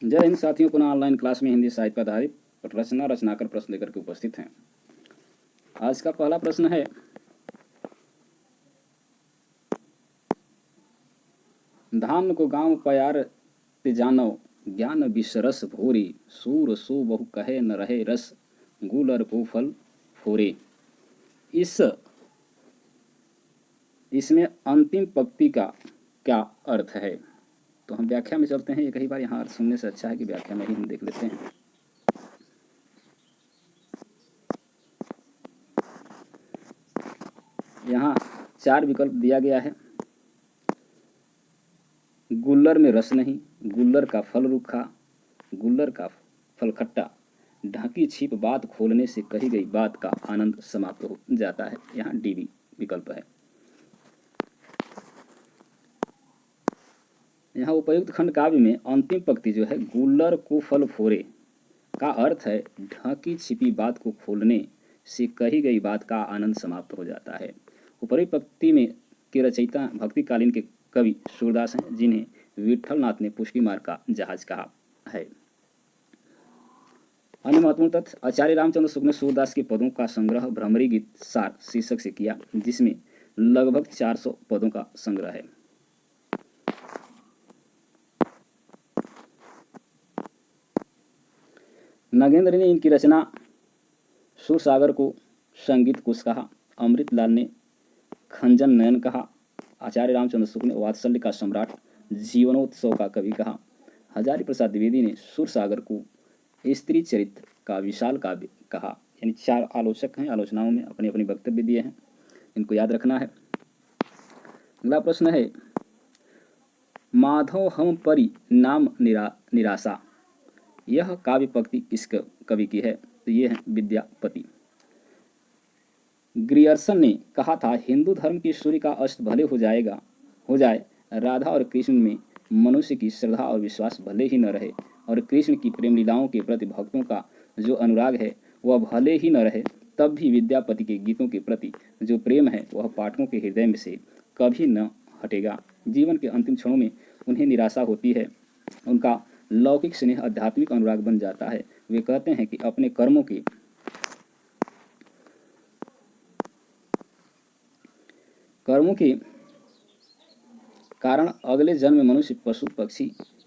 जय हिंद साथियों, पुनः ऑनलाइन क्लास में हिंदी साहित्य पर आधारित रचना रचनाकर प्रश्न लेकर के उपस्थित हैं। आज का पहला प्रश्न है, धाम को गांव प्यार ते जानव, ज्ञान विषरस भोरे, सूर सो बहु कहे न रहे रस, गुलर को फल फोरे। इसमें अंतिम पंक्ति का क्या अर्थ है? तो हम व्याख्या में चलते हैं। ये कई बार यहाँ अर्थ सुनने से अच्छा है कि व्याख्या में ही हम देख लेते हैं। यहाँ 4 विकल्प दिया गया है। गुल्लर में रस नहीं, गुल्लर का फल रूखा, गुल्लर का फल खट्टा, ढाकी छिप बात खोलने से कही गई बात का आनंद समाप्त हो जाता है। यहाँ डी विकल्प है। यहाँ उपयुक्त खंड काव्य में अंतिम पंक्ति जो है, गुल्लर को फल फोरे, का अर्थ है ढाकी छिपी बात को खोलने से कही गई बात का आनंद समाप्त हो जाता है। ऊपरी पंक्ति में के रचयिता भक्तिकालीन के कवि सूरदास हैं, जिन्हें विठलनाथ ने पुष्टि मार्ग का जहाज कहा है। अन्य महत्वपूर्ण तथ्य, आचार्य रामचंद्र शुक्ल ने सूरदास के पदों का संग्रह भ्रमरी गीत सार शीर्षक से किया, जिसमें लगभग 400 पदों का संग्रह है। नगेंद्र ने इनकी रचना सुरसागर को संगीत कुश कहा, अमृतलाल ने खंजन नयन कहा, आचार्य रामचंद्र शुक्ल ने वात्सल्य का सम्राट, जीवनोत्सव का कवि कहा, हजारी प्रसाद द्विवेदी ने सुरसागर को स्त्री चरित्र का विशाल काव्य कहा। यानी 4 आलोचक हैं, आलोचनाओं में अपने अपने वक्तव्य दिए हैं, इनको याद रखना है। अगला प्रश्न है, माधव हम परी नाम निराशा, यह काव्य पंक्ति किस कवि की है? तो ये है विद्यापति। ग्रियर्सन ने कहा था, हिंदू धर्म की सूर्य का अस्त भले हो जाए, राधा और कृष्ण में मनुष्य की श्रद्धा और विश्वास भले ही न रहे, और कृष्ण की प्रेम लीलाओं के प्रति भक्तों का जो अनुराग है वह भले ही न रहे, तब भी विद्यापति के गीतों के प्रति जो प्रेम है वह पाठकों के हृदय में से कभी न हटेगा। जीवन के अंतिम क्षणों में उन्हें निराशा होती है, उनका लौकिक स्नेह आध्यात्मिक अनुराग बन जाता है। वे कहते हैं कि अपने कर्मों के कारण अगले जन्म में मनुष्य, पशु, पक्षी,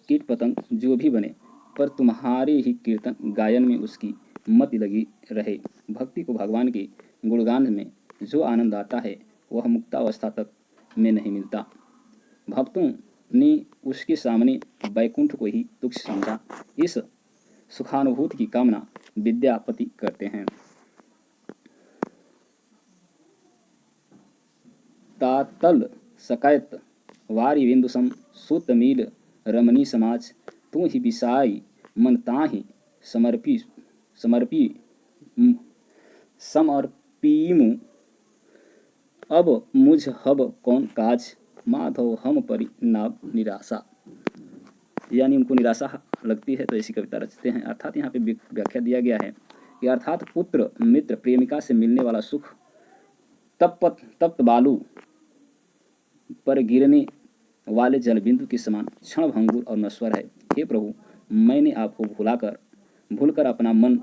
कीट पतंग जो भी बने, पर तुम्हारे ही कीर्तन गायन में उसकी मति लगी रहे। भक्ति को भगवान के गुणगान में जो आनंद आता है वह मुक्तावस्था तक में नहीं मिलता। भक्तों ने उसके सामने वैकुंठ को ही तुच्छ समझा। इस सुखानुभूति की कामना विद्यापति करते हैं। तातल सकैत वारी बिंदुसम सुत मील रमणी समाज, तू ही बिसाई मन ताहि समर्पीमु, अब मुझ हब कौन काज, माधव हम परि नाम निराशा। यानी उनको निराशा लगती है तो ऐसी कविता रचते हैं। अर्थात यहाँ पे व्याख्या दिया गया है कि अर्थात पुत्र, मित्र, प्रेमिका से मिलने वाला सुख तप्त बालू पर गिरने वाले जलबिंदु के समान क्षण भंगुर और नश्वर है। हे प्रभु, मैंने आपको भूलकर अपना मन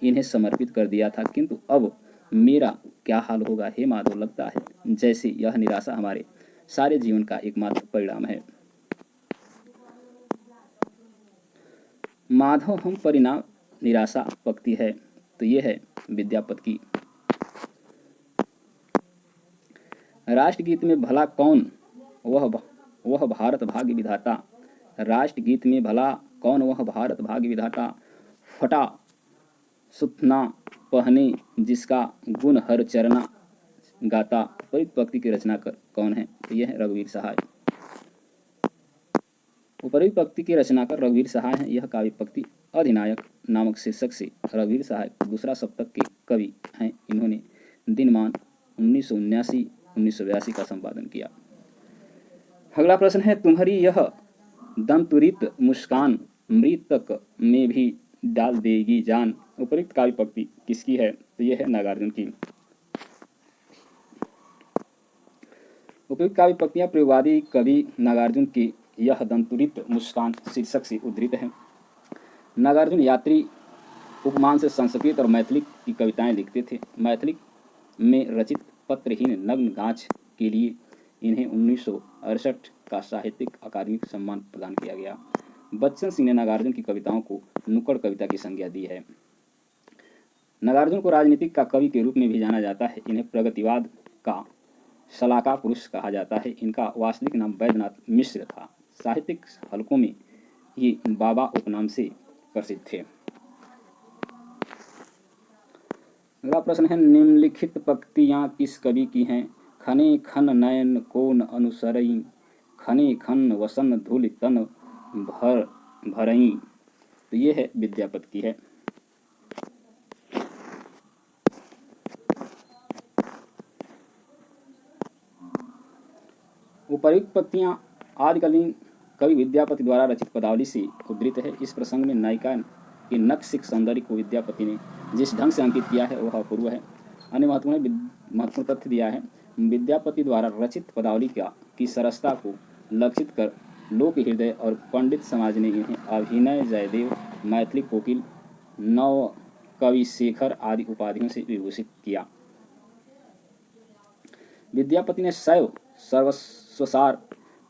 इन्हें समर्पित कर दिया था, किंतु अब मेरा क्या हाल होगा। हे माधव, लगता है जैसे यह निराशा हमारे सारे जीवन का एकमात्र परिणाम है। माधव हम परिणाम निराशा पंक्ति है, तो यह है विद्यापति की। राष्ट्रगीत में भला कौन वह भारत भाग्य विधाता, राष्ट्रगीत में भला कौन वह भारत भाग्य विधाता, फटा सुथना पहने जिसका गुण हर चरना गाता। उपयुक्त पंक्ति की रचनाकार कौन है? तो यह है रघुवीर सहाय। उपयुक्त पंक्ति के रचनाकार रघुवीर सहाय हैं। यह काव्य पंक्ति अधिनायक नामक शीर्षक से रघुवीर सहाय दूसरा सप्तक के कवि हैं। इन्होंने दिनमान 1979-1982 का संपादन किया। अगला प्रश्न है, तुम्हारी यह दंतुरित मुस्कान मृतक में भी डाल देगी जान, उपयुक्त काव्य पंक्ति किसकी है? तो यह है नागार्जुन की। उपयुक्त काव्य पंक्तियां प्रयोगवादी कवि नागार्जुन की यह दंतुरित मुस्कान शीर्षक से उद्धृत है। नागार्जुन यात्री उपमान से संस्कृत और मैथिली की कविताएं लिखते थे। मैथिली में रचित पत्रहीन नग्न गाछ के लिए इन्हें 1968 का साहित्यिक अकादमी सम्मान प्रदान किया गया। बच्चन सिंह ने नागार्जुन की कविताओं को नुक्कड़ कविता की संज्ञा दी है। नागार्जुन को राजनीतिक का कवि के रूप में भी जाना जाता है। इन्हें प्रगतिवाद का शलाका पुरुष कहा जाता है। इनका वास्तविक नाम वैद्यनाथ मिश्र था। साहित्यिक हलकों में ये बाबा उपनाम से प्रसिद्ध थे। अगला प्रश्न है, निम्नलिखित पंक्तियां किस कवि की हैं? खने खन नयन कोन अनुसरई, खने खन वसन धूल तन भरई। तो ये है विद्यापति की है। उपर्युक्त पंक्तियां आदिकालीन कवि विद्यापति द्वारा रचित पदावली से उद्धृत है। इस प्रसंग में नायिका के नक्सिक सौंदर्य को विद्यापति ने जिस ढंग से अंकित किया है वह अपूर्व है। अन्य महत्वपूर्ण तथ्य दिया है। विद्यापति द्वारा रचित पदावली की सरसता को लक्षित कर लोक हृदय और पंडित समाज ने इन्हें अभिनय जयदेव, मैथिली कोकिल, नव कवि शेखर आदि उपाधियों से विभूषित किया। विद्यापति ने शैव, सर्वस्वसार,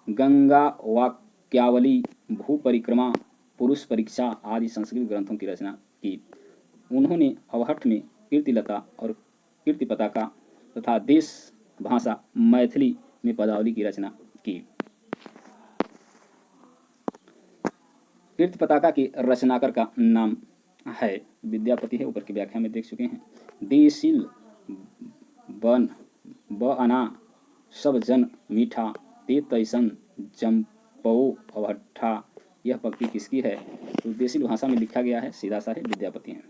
गंगा वाक्यावली, भू परिक्रमा, पुरुष परीक्षा आदि संस्कृत ग्रंथों की रचना की। उन्होंने अवहट्ठ में कीर्तिलता और कीर्ति पताका तथा देश भाषा मैथिली में पदावली की रचना की। कीर्ति पताका के रचनाकार का नाम है विद्यापति है, ऊपर की व्याख्या में देख चुके हैं। देशील बन बना सब जन मीठा, ते तैसन जम्पो अवहट्ठा। यह पंक्ति किसकी है? तो देशील भाषा में लिखा गया है, सीधा सा है, विद्यापति हैं।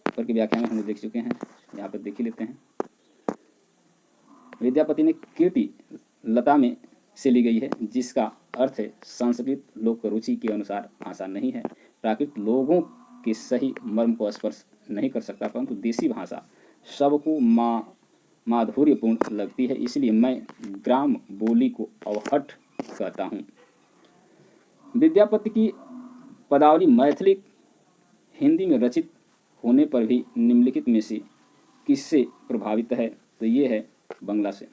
ऊपर की व्याख्या में हम देख चुके हैं, यहाँ पर देख ही लेते हैं। विद्यापति ने कीर्ति लता में से ली गई है, जिसका अर्थ है संस्कृत लोक रुचि के अनुसार भाषा नहीं है, प्राकृत लोगों के सही मर्म को स्पर्श नहीं कर सकता, परंतु देसी भाषा सबको माधुर्यपूर्ण लगती है, इसलिए मैं ग्राम बोली को अवहट्ठ कहता हूँ। विद्यापति की पदावली मैथिली हिंदी में रचित होने पर भी निम्नलिखित में से किससे प्रभावित है? तो ये है बंगला से।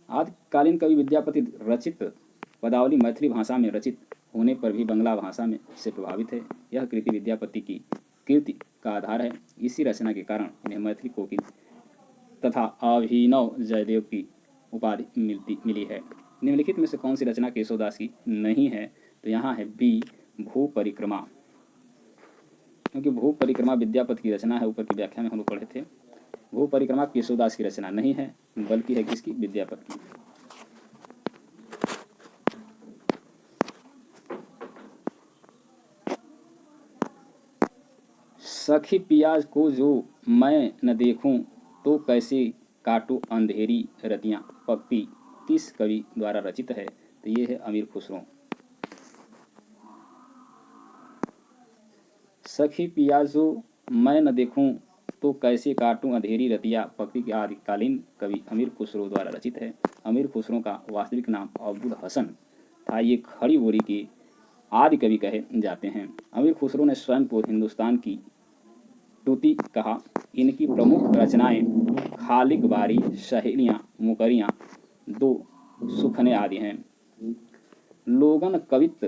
आदिकालीन कवि विद्यापति रचित पदावली मैथिली भाषा में रचित होने पर भी बंगला भाषा में से प्रभावित है। यह कृति विद्यापति की कीर्ति का आधार है। इसी रचना के कारण इन्हें मैथिली कोकिल तथा अभिनव जयदेव की उपाधि मिली है। निम्नलिखित में से कौन सी रचना केशवदास की नहीं है? तो यहाँ है बी, भू परिक्रमा, क्योंकि भू परिक्रमा विद्यापति की रचना है। ऊपर की व्याख्या में हम लोग पढ़े थे। भू परिक्रमा केशवदास की रचना नहीं है, बल्कि है किसकी? विद्यापति की। सखी पियाज को जो मैं न देखूं, तो कैसे काटूं अंधेरी रतियां। पंक्ति किस कवि द्वारा रचित है? तो ये है अमीर खुसरो। सखी पियाजो मैं न देखूं, तो कैसे काटूं अंधेरी रतिया। पंक्ति के आदिकालीन कवि अमीर खुसरो द्वारा रचित है। अमीर खुसरो का वास्तविक नाम अब्दुल हसन था। ये खड़ी बोली के आदि कवि कहे जाते हैं। अमीर खुसरो ने स्वयं को हिंदुस्तान की टूटी कहा। इनकी प्रमुख रचनाएं खालिक बारी, सहेलियां, मुकरियां, दो सुखने आदि हैं। लोगन कवित्व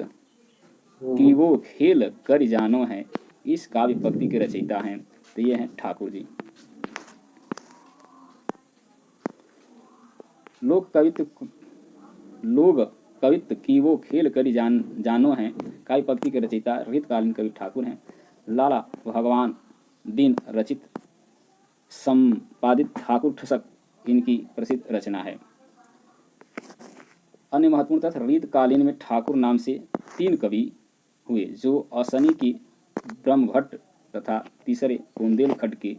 की वो खेल कर जानो है, इस काव्य पंक्ति के रचयिता हैं। तो ये हैं ठाकुर जी। लोग कवित्व की वो खेल करी जानो है, काव्य पंक्ति के रचयिता रीतकालीन कवि ठाकुर हैं। लाला भगवान दीन रचित संपादित ठाकुर ठसक इनकी प्रसिद्ध रचना है। अन्य महत्वपूर्ण तथ्य, रीतकालीन में ठाकुर नाम से 3 कवि हुए, जो असनी की ब्रह्मभट्ट तथा तीसरे बुंदेलखंड के,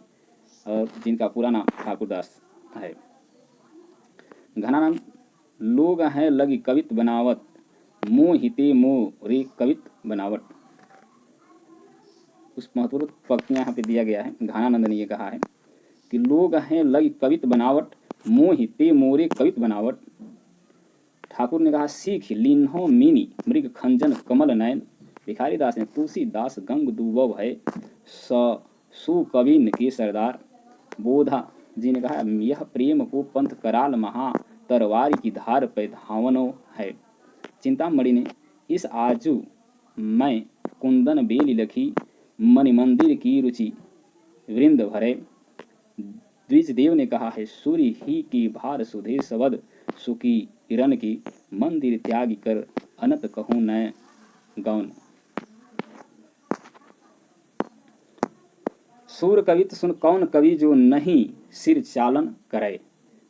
और जिनका पूरा नाम ठाकुरदास है। घनानंद लोग हैं लगी कवित बनावट, मोह हिते मोह रे कवित बनावट। उस महत्वपूर्ण पंक्तियां यहाँ पे दिया गया है। घनानंद ने ये कहा है कि लोग हैं लगी कवित बनावट, मोह हिते मोह रे कवित बनावट। ठाकुर ने कहा सीख लीन्हो मीनी मृग खंजन कमल नयन। भिखारी दास ने तुलसीदास गंग दुबव है सुकविन के सरदार। बोधा जी ने कहा यह प्रेम को पंथ कराल महा तरवारी की धार पे धावनो है। चिंतामणि ने इस आजू मैं कुंदन बेली लखी मणि मंदिर की रुचि वृंद भरे। द्विजदेव ने कहा है सूर्य ही की भार सुधे सबद सुखी हिरण की मंदिर त्याग कर अनत कहूँ नय गौन। सूर कवित सुन कौन कवि जो नहीं सिर चालन करे।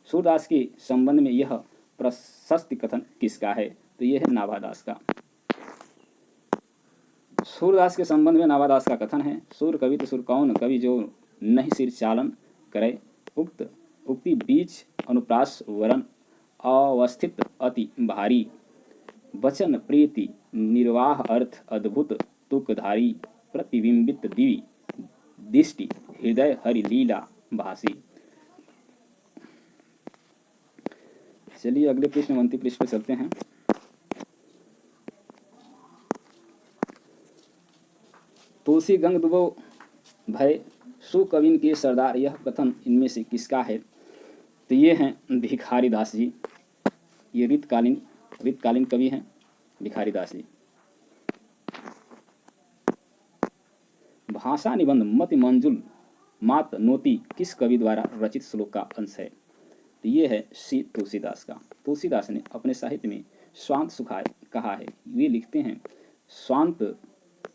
सूरदास के संबंध में यह प्रशस्त कथन किसका है? तो यह है नाभादास का। सूरदास के संबंध में नाभादास का कथन है सूर कवित सुर कौन कवि जो नहीं सिर चालन करे। उक्ति बीच अनुप्रास वरण अवस्थित अति भारी वचन प्रीति निर्वाह अर्थ अद्भुत तुकधारी प्रतिबिंबित दिवी दृष्टि हृदय हरि लीला भासी। चलिए अगले प्रश्न 29 पृष्ठ पर चलते हैं। तुलसी गंग दुबो भय सुकविन के सरदार, यह कथन इनमें से किसका है? तो ये हैं भिखारी दास जी। ये रीतकालीन कवि हैं भिखारी दास जी। भाषा निबंध मति मंजुल मात नोती किस कवि द्वारा रचित श्लोक का अंश है? तो ये है श्री तुलसीदास का। तुलसीदास ने अपने साहित्य में स्वांत सुखाय कहा है। वे लिखते हैं स्वांत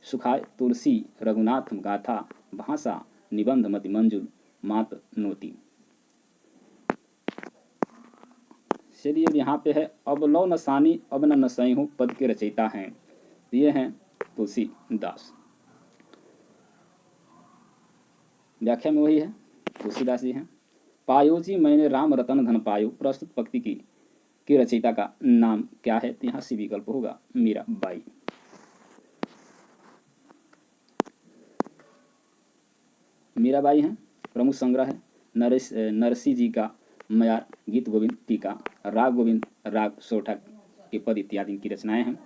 सुखाय तुलसी रघुनाथ गाथा भाषा निबंध मति मंजुल मात नोती। चलिए अब यहाँ पे है अब लो नसानी अब न नसई हूँ पद के रचयिता हैं। ये हैं तुलसीदास। व्याख्या में वही है तुलसीदास जी हैं। पायो जी मैंने राम रतन धन पायो। प्रस्तुत पंक्ति की रचयिता का नाम क्या है? तो यहाँ सी विकल्प होगा मीराबाई। मीराबाई हैं। प्रमुख संग्रह है नरसी जी का मयार गीत गोविंद टीका राग गोविंद राग सोठा के पद इत्यादि की रचनाएं हैं।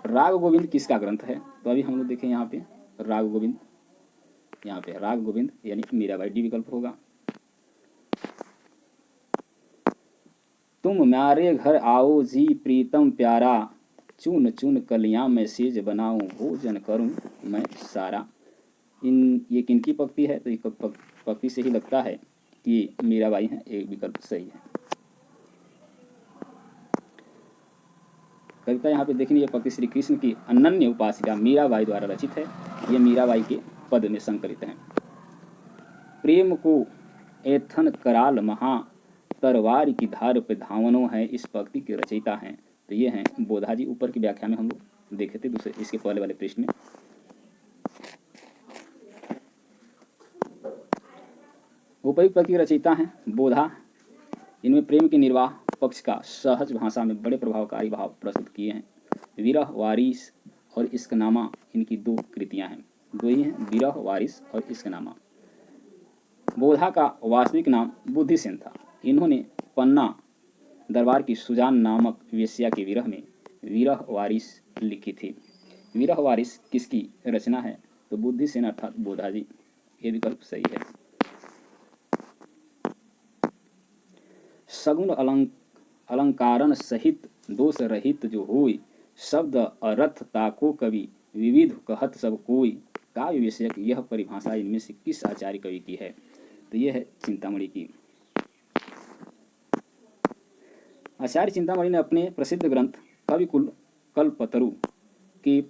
राग गोविंद किसका ग्रंथ है? तो अभी हम लोग देखें यहाँ पे राग गोविंद, यहाँ पे राग गोविंद यानी मीराबाई डी विकल्प होगा। तुम म्यारे घर आओ जी प्रीतम प्यारा चुन चुन कलियां मैं सेज बनाऊं भोजन करूं मैं सारा। ये किनकी पंक्ति है? तो ये पंक्ति से ही लगता है कि मीराबाई हैं। एक विकल्प सही है। कविता यहाँ पे देखनी, ये पंक्ति श्री कृष्ण की अनन्य उपासिका मीराबाई द्वारा रचित है। ये मीराबाई के पद में संकलित है। प्रेम को एथन कराल महा तरवार की धार पे धावनो है, इस पंक्ति के रचयिता हैं। तो ये हैं बोधा जी। ऊपर की व्याख्या में हम लोग देखे थे दूसरे इसके पहले वाले पृष्ठ में। उपयुक्त पंक्ति के रचयिता हैं बोधा। इनमें प्रेम के निर्वाह पक्ष का सहज भाषा में बड़े प्रभावकारी भाव प्रस्तुत किए हैं। विरह वारिस और इश्कनामा इनकी दो कृतियां हैं। दो ही हैं, विरह वारिस और इश्कनामा। बोधा का वास्तविक नाम बुद्धिसेन था। इन्होंने पन्ना दरबार की सुजान नामक वेश्या के विरह में विरह वारिस लिखी थी। विरह वारिस किसकी रचना है? तो बुद्धिसेन अर्थात बोधा जी। ये विकल्प सही है। सगुण अलंकारन सहित दोष रहित जो होई शब्द अरथ ताको कवि विविध कहत सब कोई। काव्य विषयक यह परिभाषा इनमें से किस आचार्य कवि की है? तो यह है चिंतामणि की। आचार्य चिंतामणि ने अपने प्रसिद्ध ग्रंथ कविकुल कल्पतरु के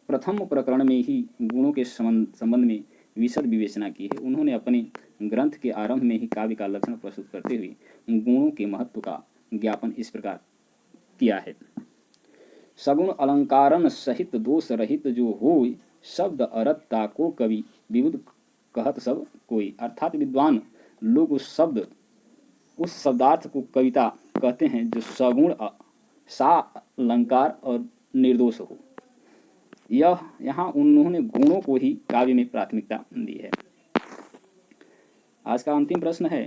प्रथम प्रकरण में ही गुणों के संबंध में विशद विवेचना की है। उन्होंने अपने ग्रंथ के आरंभ में ही काव्य का लक्षण प्रस्तुत करते हुए गुणों के महत्व का ज्ञापन इस प्रकार किया है। सगुण अलंकारन सहित दोष रहित जो होय शब्द अरथ ताको कवि विविध कहत सब कोई। अर्थात विद्वान लोग उस शब्दार्थ को कविता कहते हैं जो सगुण सा अलंकार और निर्दोष हो। यहाँ उन्होंने गुणों को ही काव्य में प्राथमिकता दी है। आज का अंतिम प्रश्न है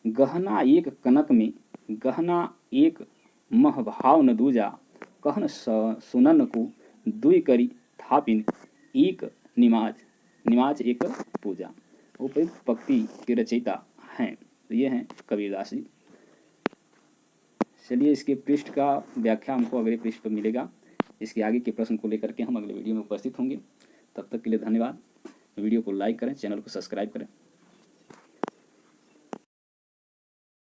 गहना एक कनक में गहना एक मह भाव न दूजा, कहन सुनन को दुई करी थापिन, एक निमाज निमाज एक पूजा। उपयुक्त पंक्ति के रचयिता हैं, तो ये हैं कबीरदास जी। चलिए इसके पृष्ठ का व्याख्या हमको अगले पृष्ठ पर मिलेगा। इसके आगे के प्रश्न को लेकर के हम अगले वीडियो में उपस्थित होंगे। तब तक के लिए धन्यवाद। वीडियो को लाइक करें, चैनल को सब्सक्राइब करें।